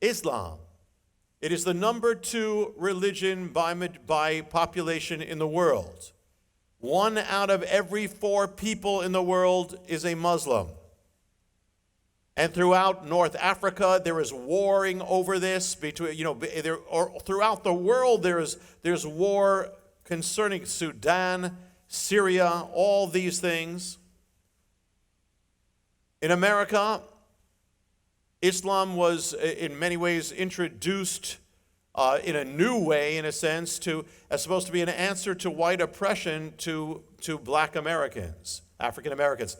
Islam. It is the number 2 religion by population in the world. 1 out of every 4 people in the world is a Muslim. And throughout North Africa, there is warring over this. Throughout the world, there's war concerning Sudan, Syria, all these things. In America, Islam was in many ways introduced in a new way, in a sense, as supposed to be an answer to white oppression to black Americans, African Americans.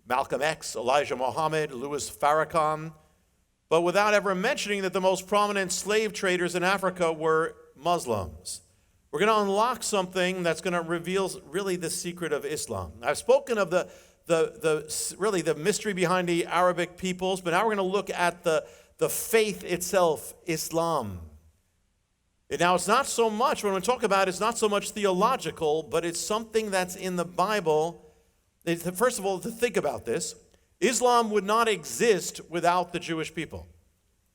Malcolm X, Elijah Muhammad, Louis Farrakhan, but without ever mentioning that the most prominent slave traders in Africa were Muslims. We're going to unlock something that's going to reveal really the secret of Islam. I've spoken of the mystery behind the Arabic peoples, but now we're going to look at the faith itself, Islam. Now, it's not so much, when we talk about it, it's not so much theological, but it's something that's in the Bible. First of all, to think about this, Islam would not exist without the Jewish people.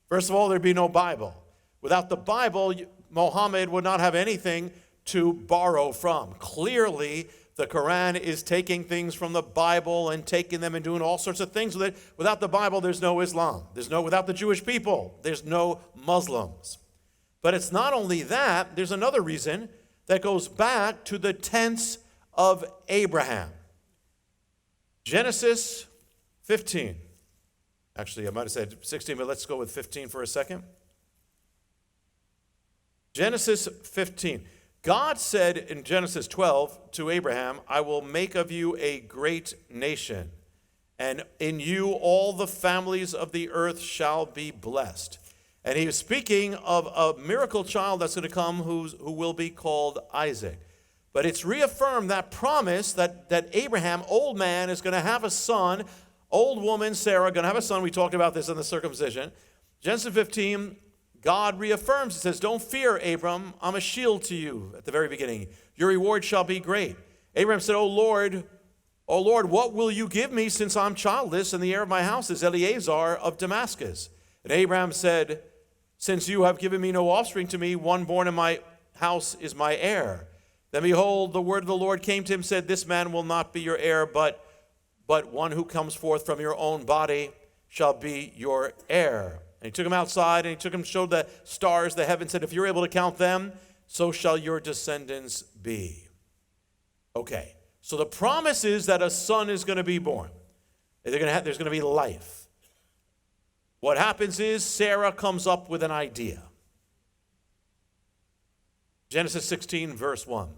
First of all, there'd be no Bible. Without the Bible, Muhammad would not have anything to borrow from. Clearly, the Quran is taking things from the Bible and taking them and doing all sorts of things with it. Without the Bible, there's no Islam. Without the Jewish people, there's no Muslims. But it's not only that, there's another reason that goes back to the tense of Abraham. Genesis 15. Actually, I might have said 16, but let's go with 15 for a second. Genesis 15. God said in Genesis 12 to Abraham, I will make of you a great nation, and in you all the families of the earth shall be blessed. And he was speaking of a miracle child that's going to come who will be called Isaac. But it's reaffirmed that promise that Abraham, old man, is going to have a son, old woman, Sarah, going to have a son. We talked about this in the circumcision. Genesis 15, God reaffirms. It says, don't fear, Abram. I'm a shield to you at the very beginning. Your reward shall be great. Abraham said, O Lord, what will you give me since I'm childless and the heir of my house is Eliezer of Damascus? And Abraham said, since you have given me no offspring to me, one born in my house is my heir. Then behold, the word of the Lord came to him, said, this man will not be your heir, but one who comes forth from your own body shall be your heir. And he took him outside, and showed the stars, the heavens, said, if you're able to count them, so shall your descendants be. Okay, so the promise is that a son is going to be born. There's going to be life. What happens is Sarah comes up with an idea. Genesis 16, verse 1.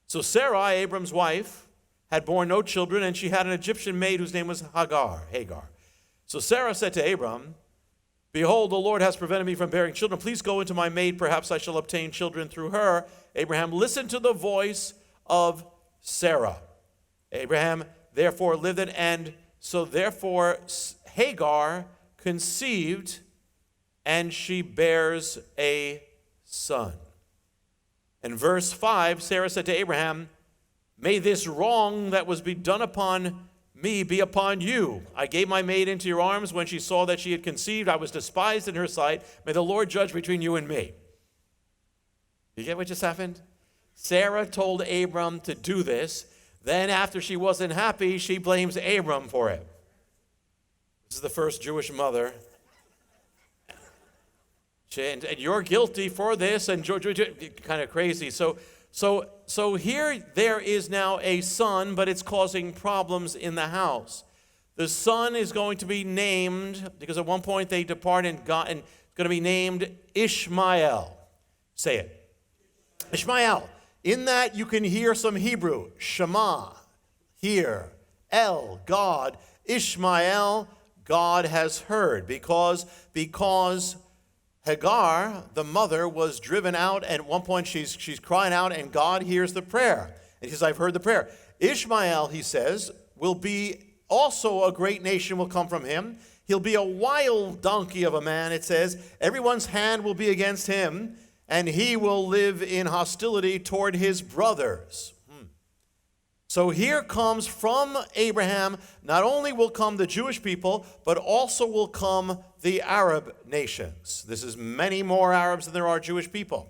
So Sarai, Abram's wife, had borne no children, and she had an Egyptian maid whose name was Hagar. So Sarah said to Abram, behold, the Lord has prevented me from bearing children. Please go into my maid. Perhaps I shall obtain children through her. Abraham listened to the voice of Sarah. Abraham therefore lived it, and so therefore Hagar conceived, and she bears a son. In verse 5, Sarah said to Abraham, may this wrong that was done upon me be upon you. I gave my maid into your arms. When she saw that she had conceived, I was despised in her sight. May the Lord judge between you and me. You get what just happened? Sarah told Abram to do this. Then after she wasn't happy, she blames Abram for it. This is the first Jewish mother. And you're guilty for this, and kind of crazy. So here there is now a son, but it's causing problems in the house. The son is going to be named, because at one point they depart and it's going to be named Ishmael. Say it. Ishmael. In that you can hear some Hebrew. Shema, hear. El, God. Ishmael, God has heard. Because Hagar, the mother, was driven out, and at one point she's crying out, and God hears the prayer. And he says, I've heard the prayer. Ishmael, he says, will be also a great nation will come from him. He'll be a wild donkey of a man, it says. Everyone's hand will be against him, and he will live in hostility toward his brothers. So here comes from Abraham, not only will come the Jewish people, but also will come the Arab nations. This is many more Arabs than there are Jewish people.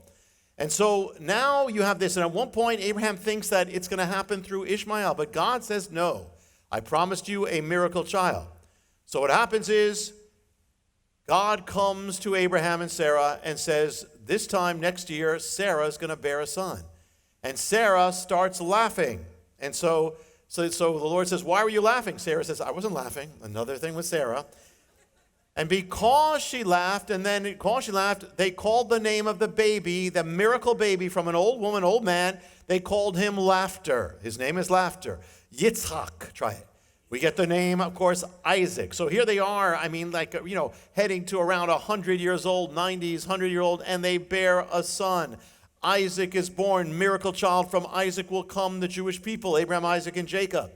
And so now you have this, and at one point Abraham thinks that it's going to happen through Ishmael, but God says, no, I promised you a miracle child. So what happens is God comes to Abraham and Sarah and says, this time next year, Sarah is going to bear a son. And Sarah starts laughing. And so the Lord says, why were you laughing? Sarah says, I wasn't laughing. Another thing with Sarah. And because she laughed, they called the name of the baby, the miracle baby from an old woman, old man, they called him Laughter. His name is Laughter. Yitzhak, try it. We get the name, of course, Isaac. So here they are, heading to around 100 years old, 90s, 100-year-old, and they bear a son. Isaac is born, miracle child. From Isaac will come the Jewish people, Abraham, Isaac, and Jacob.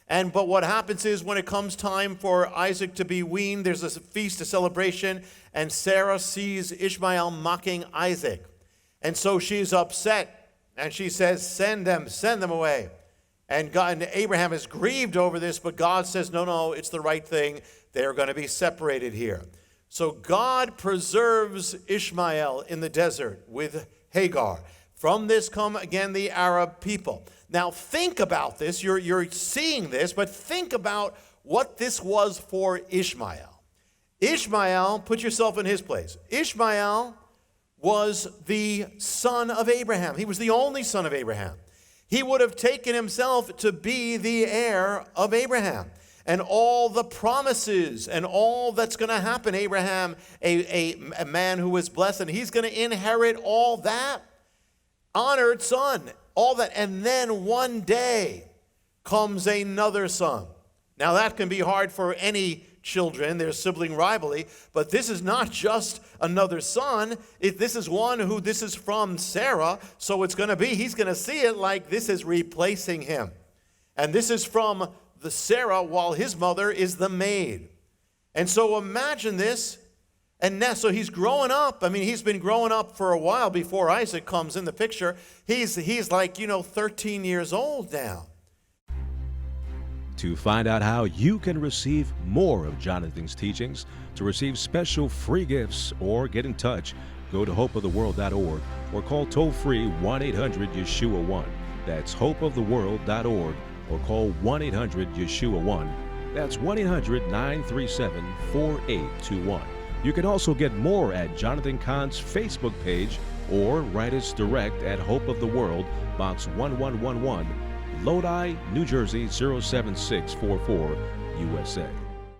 But what happens is when it comes time for Isaac to be weaned, there's a feast, a celebration, and Sarah sees Ishmael mocking Isaac. And so she's upset, and she says, send them away. And Abraham is grieved over this, but God says, no, it's the right thing. They're going to be separated here. So God preserves Ishmael in the desert with Hagar. From this come again the Arab people. Now think about this. You're seeing this, but think about what this was for Ishmael. Ishmael, put yourself in his place. Ishmael was the son of Abraham. He was the only son of Abraham. He would have taken himself to be the heir of Abraham. And all the promises and all that's going to happen, Abraham, a man who was blessed, and he's going to inherit all that. Honored son, all that. And then one day comes another son. Now that can be hard for any children. There's sibling rivalry. But this is not just another son. This is from Sarah. So it's going to be, he's going to see it like this is replacing him. And this is from the Sarah, while his mother is the maid. And so imagine this. And now, so he's growing up. He's been growing up for a while before Isaac comes in the picture. He's like, 13 years old now. To find out how you can receive more of Jonathan's teachings, to receive special free gifts, or get in touch, go to hopeoftheworld.org or call toll-free 1-800-YESHUA-1. That's hopeoftheworld.org or call 1-800-YESHUA-1. That's 1-800-937-4821. You can also get more at Jonathan Cahn's Facebook page or write us direct at Hope of the World, Box 1111, Lodi, New Jersey 07644, USA.